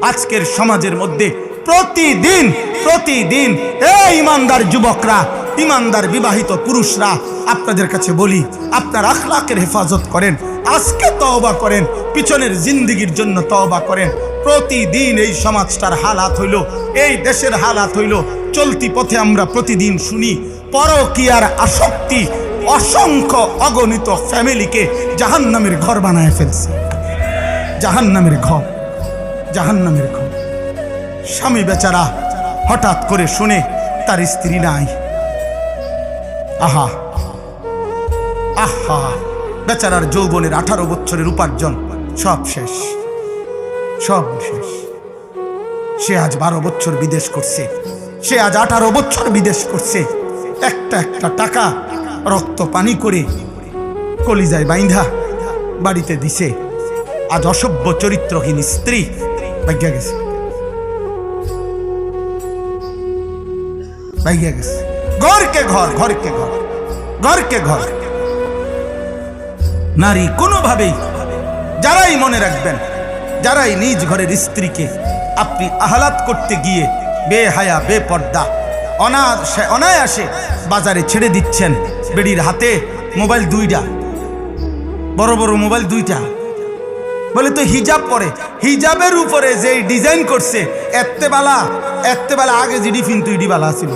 আজকের সমাজের মধ্যে প্রতিদিন প্রতিদিন এই ইমানদার যুবকরা, ইমানদার বিবাহিত পুরুষরা, আপনাদের কাছে বলি, আপনার আখলাকের হেফাজত করেন, আজকে তওবা করেন, পিছনের জিন্দেগির জন্য তওবা করেন। প্রতিদিন এই সমাজটার হালাত হইল, এই দেশের হালাত হইল, চলতি পথে আমরা প্রতিদিন শুনি পরকীয়ার আসক্তি অসংখ্য অগণিত ফ্যামিলিকে জাহান্নামের ঘর বানায় ফেলছে। জাহান্নামের ঘর, জাহান্নামের ঘর। স্বামী বেচারা হঠাৎ করে শুনে তার স্ত্রী নাই, আহা আহা, বেচারার যৌবনের 18 বছরের উপার্জন সব শেষ, সব শেষ। সে আজ 12 বছর বিদেশ করছে, সে আজ 18 বছর বিদেশ করছে, একটা একটা টাকা রক্ত পানি করে কলিজায় বাইন্ধা বাড়িতে দিছে। আজ অসভ্য চরিত্রহীন স্ত্রী ভাগ্যা গেছে, ভাগ্যা গেছে। ঘরকে ঘর, ঘরকে ঘর, ঘরকে ঘর। নারী কোনোভাবেই, যারাই মনে রাখবেন, যারাই নিজ ঘরের স্ত্রীকে আপনি আহ্লাদ করতে গিয়ে বেহায়া বেপর্দা অনায়াসে বাজারে ছেড়ে দিচ্ছেন, বেডির হাতে মোবাইল 2টা, বড় বড় মোবাইল 2টা, বলে তো হিজাব পরে, হিজাবের উপরে যে ডিজাইন করছে এত্তেবেলা আগে জিডি ফিন তুইডি বালা ছিল।